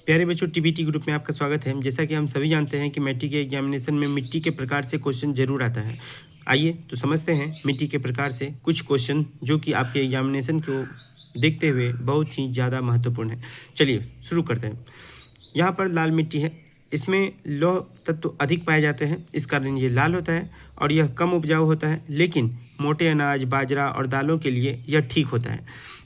प्यारे बच्चों, TBT group में आपका स्वागत है। जैसा कि हम सभी जानते हैं कि मैट्रिक के एग्जामिनेशन में मिट्टी के प्रकार से क्वेश्चन जरूर आता है। आइए तो समझते हैं मिट्टी के प्रकार से कुछ क्वेश्चन जो कि आपके एग्जामिनेशन को देखते हुए बहुत ही ज़्यादा महत्वपूर्ण है। चलिए शुरू करते हैं। यहाँ पर लाल मिट्टी है, इसमें लौह तत्व अधिक पाए जाते हैं, इस कारण ये लाल होता है और यह कम उपजाऊ होता है, लेकिन मोटे अनाज, बाजरा और दालों के लिए यह ठीक होता है।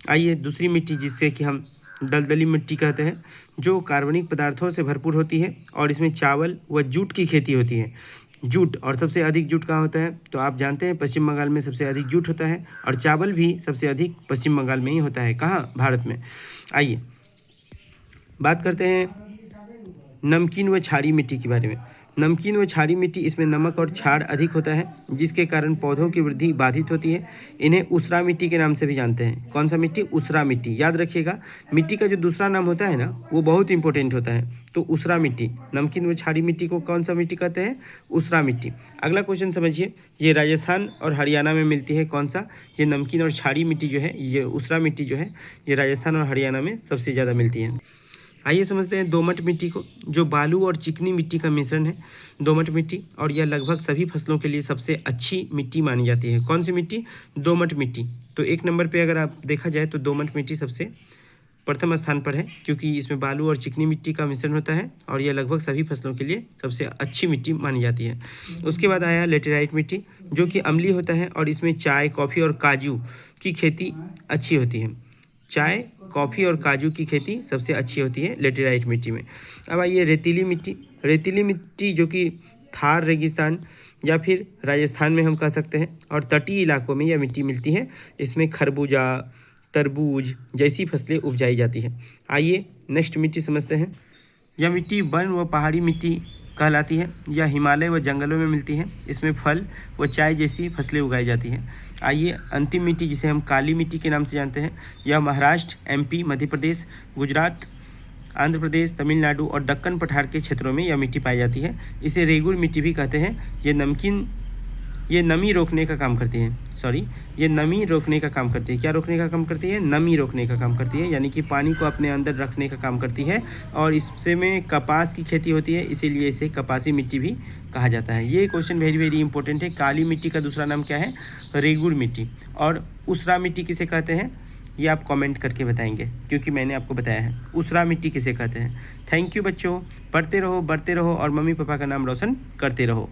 आइए दूसरी मिट्टी, जिससे कि हम दलदली मिट्टी कहते हैं, जो कार्बनिक पदार्थों से भरपूर होती है और इसमें चावल व जूट की खेती होती है। जूट, और सबसे अधिक जूट कहाँ होता है तो आप जानते हैं पश्चिम बंगाल में सबसे अधिक जूट होता है, और चावल भी सबसे अधिक पश्चिम बंगाल में ही होता है। कहाँ? भारत में। आइए बात करते हैं नमकीन व क्षारीय मिट्टी के बारे में। नमकीन व क्षारीय मिट्टी, इसमें नमक और क्षार अधिक होता है, जिसके कारण पौधों की वृद्धि बाधित होती है। इन्हें ऊसरा मिट्टी के नाम से भी जानते हैं। कौन सा मिट्टी? ऊसरा मिट्टी। याद रखिएगा, मिट्टी का जो दूसरा नाम होता है ना, वो बहुत इंपॉर्टेंट होता है। तो ऊसरा मिट्टी, नमकीन व क्षारीय मिट्टी को कौन सा मिट्टी कहते हैं? ऊसरा मिट्टी। अगला क्वेश्चन समझिए, ये राजस्थान और हरियाणा में मिलती है। कौन सा? ये नमकीन और क्षारीय मिट्टी जो है, ये ऊसरा मिट्टी जो है, ये राजस्थान और हरियाणा में सबसे ज़्यादा मिलती है। आइए समझते हैं दोमट मिट्टी को, जो बालू और चिकनी मिट्टी का मिश्रण है, दोमट मिट्टी, और यह लगभग सभी फसलों के लिए सबसे अच्छी मिट्टी मानी जाती है। कौन सी मिट्टी? दोमट मिट्टी। तो एक नंबर पे अगर आप देखा जाए तो दोमट मिट्टी सबसे प्रथम स्थान पर है, क्योंकि इसमें बालू और चिकनी मिट्टी का मिश्रण होता है और यह लगभग सभी फसलों के लिए सबसे अच्छी मिट्टी मानी जाती है। उसके बाद आया लेटेराइट मिट्टी, जो कि अम्लीय होता है और इसमें चाय, कॉफ़ी और काजू की खेती अच्छी होती है। चाय, कॉफ़ी और काजू की खेती सबसे अच्छी होती है लेटेराइट मिट्टी में। अब आइए रेतीली मिट्टी। रेतीली मिट्टी जो कि थार रेगिस्तान या फिर राजस्थान में हम कह सकते हैं, और तटीय इलाकों में यह मिट्टी मिलती है। इसमें खरबूजा, तरबूज जैसी फसलें उपजाई जाती हैं। आइए नेक्स्ट मिट्टी समझते हैं। यह मिट्टी वन व पहाड़ी मिट्टी कहलाती है। यह हिमालय व जंगलों में मिलती है। इसमें फल व चाय जैसी फसलें उगाई जाती हैं। आइए अंतिम मिट्टी, जिसे हम काली मिट्टी के नाम से जानते हैं, यह महाराष्ट्र, एमपी, मध्य प्रदेश, गुजरात, आंध्र प्रदेश, तमिलनाडु और दक्कन पठार के क्षेत्रों में यह मिट्टी पाई जाती है। इसे रेगुर मिट्टी भी कहते हैं। ये नमी रोकने का काम करती है। ये नमी रोकने का काम करती है। क्या रोकने का काम करती है? नमी रोकने का काम करती है, यानी कि पानी को अपने अंदर रखने का काम करती है। और इससे में कपास की खेती होती है, इसीलिए इसे कपासी मिट्टी भी कहा जाता है। ये क्वेश्चन वेरी वेरी इंपॉर्टेंट है। काली मिट्टी का दूसरा नाम क्या है? रेगुर मिट्टी। और ऊसरा मिट्टी किसे कहते हैं, ये आप कमेंट करके बताएंगे, क्योंकि मैंने आपको बताया है ऊसरा मिट्टी किसे कहते हैं। थैंक यू बच्चों, पढ़ते रहो, बढ़ते रहो और मम्मी पापा का नाम रोशन करते रहो।